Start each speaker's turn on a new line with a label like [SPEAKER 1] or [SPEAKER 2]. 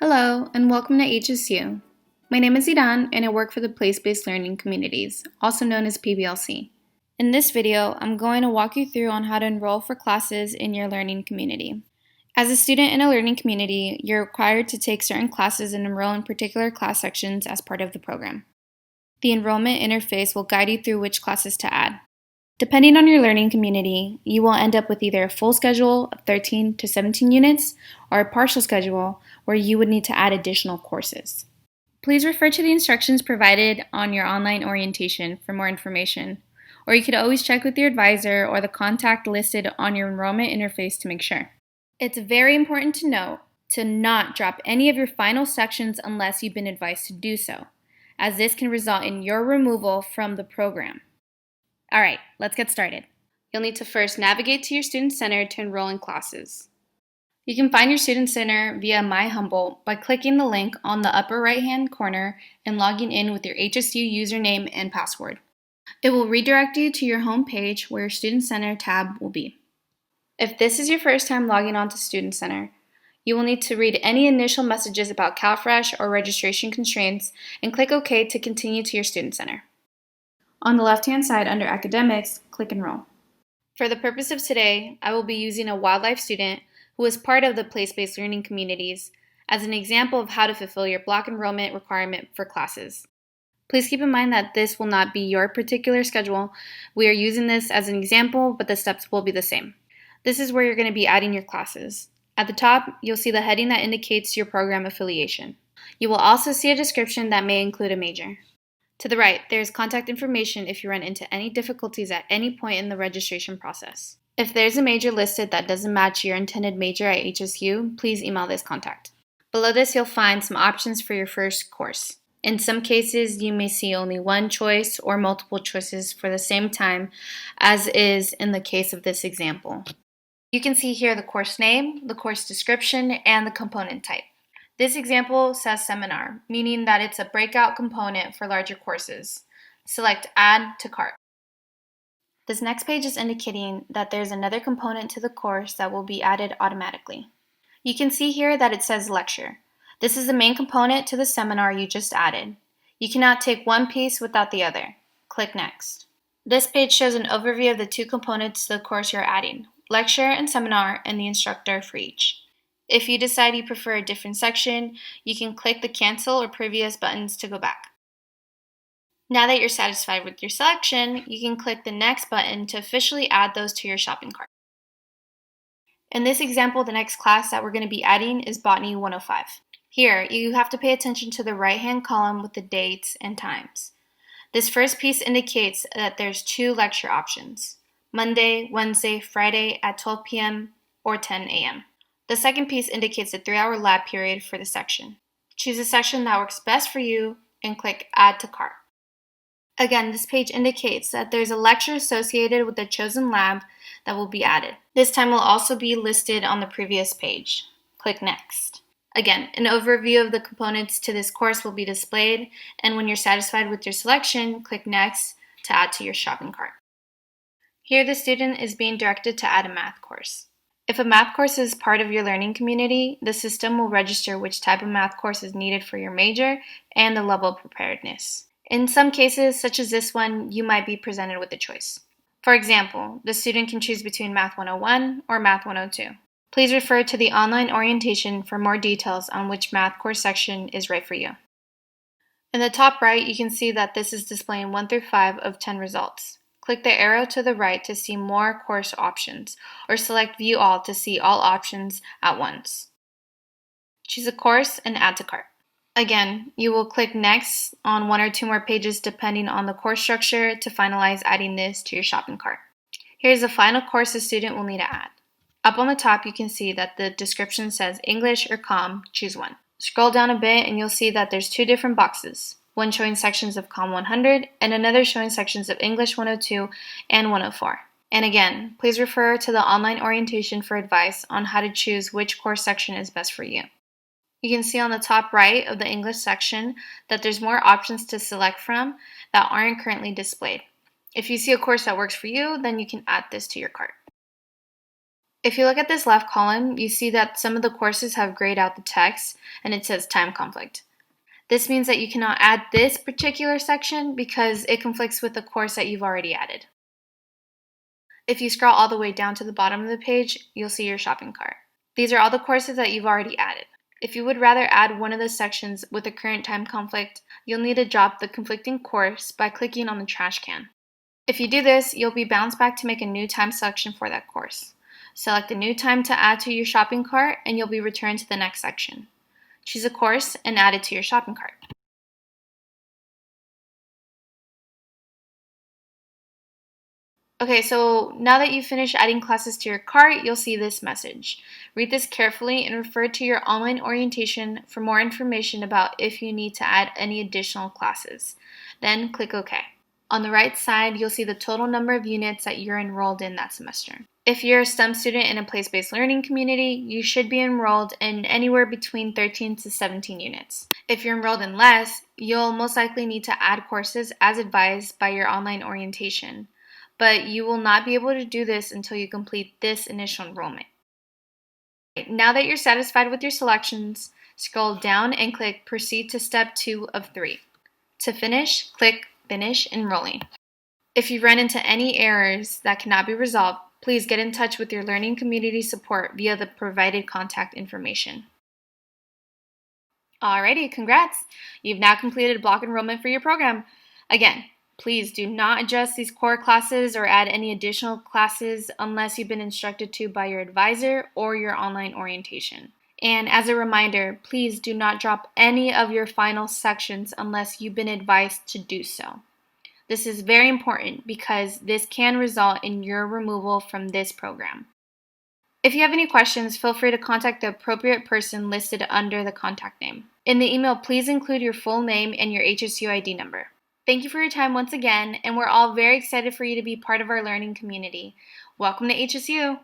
[SPEAKER 1] Hello, and welcome to HSU. My name is Idan, and I work for the Place-Based Learning Communities, also known as PBLC. In this video, I'm going to walk you through on how to enroll for classes in your learning community. As a student in a learning community, you're required to take certain classes and enroll in particular class sections as part of the program. The enrollment interface will guide you through which classes to add. Depending on your learning community, you will end up with either a full schedule of 13 to 17 units or a partial schedule where you would need to add additional courses. Please refer to the instructions provided on your online orientation for more information, or you could always check with your advisor or the contact listed on your enrollment interface to make sure. It's very important to note to not drop any of your final sections unless you've been advised to do so, as this can result in your removal from the program. All right, let's get started. You'll need to first navigate to your Student Center to enroll in classes. You can find your Student Center via My Humboldt by clicking the link on the upper right-hand corner and logging in with your HSU username and password. It will redirect you to your home page where your Student Center tab will be. If this is your first time logging on to Student Center, you will need to read any initial messages about CalFresh or registration constraints and click OK to continue to your Student Center. On the left-hand side under Academics, click Enroll. For the purpose of today, I will be using a wildlife student who is part of the place-based learning communities as an example of how to fulfill your block enrollment requirement for classes. Please keep in mind that this will not be your particular schedule. We are using this as an example, but the steps will be the same. This is where you're going to be adding your classes. At the top, you'll see the heading that indicates your program affiliation. You will also see a description that may include a major. To the right, there is contact information if you run into any difficulties at any point in the registration process. If there's a major listed that doesn't match your intended major at HSU, please email this contact. Below this, you'll find some options for your first course. In some cases, you may see only one choice or multiple choices for the same time, as is in the case of this example. You can see here the course name, the course description, and the component type. This example says seminar, meaning that it's a breakout component for larger courses. Select Add to Cart. This next page is indicating that there's another component to the course that will be added automatically. You can see here that it says Lecture. This is the main component to the seminar you just added. You cannot take one piece without the other. Click Next. This page shows an overview of the two components to the course you're adding, Lecture and Seminar, and the instructor for each. If you decide you prefer a different section, you can click the Cancel or Previous buttons to go back. Now that you're satisfied with your selection, you can click the Next button to officially add those to your shopping cart. In this example, the next class that we're going to be adding is Botany 105. Here, you have to pay attention to the right-hand column with the dates and times. This first piece indicates that there's two lecture options, Monday, Wednesday, Friday at 12 p.m. or 10 a.m. The second piece indicates a 3-hour lab period for the section. Choose a section that works best for you and click Add to Cart. Again, this page indicates that there's a lecture associated with the chosen lab that will be added. This time will also be listed on the previous page. Click Next. Again, an overview of the components to this course will be displayed, and when you're satisfied with your selection, click Next to add to your shopping cart. Here the student is being directed to add a math course. If a math course is part of your learning community, the system will register which type of math course is needed for your major and the level of preparedness. In some cases, such as this one, you might be presented with a choice. For example, the student can choose between Math 101 or Math 102. Please refer to the online orientation for more details on which math course section is right for you. In the top right, you can see that this is displaying 1 through 5 of 10 results. Click the arrow to the right to see more course options, or select View All to see all options at once. Choose a course and Add to Cart. Again, you will click Next on 1 or 2 more pages depending on the course structure to finalize adding this to your shopping cart. Here's the final course the student will need to add. Up on the top, you can see that the description says English or Comm, choose one. Scroll down a bit and you'll see that there's 2 different boxes, one showing sections of Comm 100 and another showing sections of English 102 and 104. And again, please refer to the online orientation for advice on how to choose which course section is best for you. You can see on the top right of the English section that there's more options to select from that aren't currently displayed. If you see a course that works for you, then you can add this to your cart. If you look at this left column, you see that some of the courses have grayed out the text and it says time conflict. This means that you cannot add this particular section because it conflicts with the course that you've already added. If you scroll all the way down to the bottom of the page, you'll see your shopping cart. These are all the courses that you've already added. If you would rather add one of the sections with a current time conflict, you'll need to drop the conflicting course by clicking on the trash can. If you do this, you'll be bounced back to make a new time selection for that course. Select a new time to add to your shopping cart and you'll be returned to the next section. Choose a course and add it to your shopping cart. Okay, so now that you've finished adding classes to your cart, you'll see this message. Read this carefully and refer to your online orientation for more information about if you need to add any additional classes. Then click OK. On the right side, you'll see the total number of units that you're enrolled in that semester. If you're a STEM student in a place-based learning community, you should be enrolled in anywhere between 13 to 17 units. If you're enrolled in less, you'll most likely need to add courses as advised by your online orientation, but you will not be able to do this until you complete this initial enrollment. Now that you're satisfied with your selections, scroll down and click Proceed to Step 2 of 3. To finish, click Finish Enrolling. If you run into any errors that cannot be resolved, please get in touch with your learning community support via the provided contact information. Alrighty, congrats! You've now completed block enrollment for your program. Again, please do not adjust these core classes or add any additional classes unless you've been instructed to by your advisor or your online orientation. And as a reminder, please do not drop any of your final sections unless you've been advised to do so. This is very important because this can result in your removal from this program. If you have any questions, feel free to contact the appropriate person listed under the contact name. In the email, please include your full name and your HSU ID number. Thank you for your time once again, and we're all very excited for you to be part of our learning community. Welcome to HSU!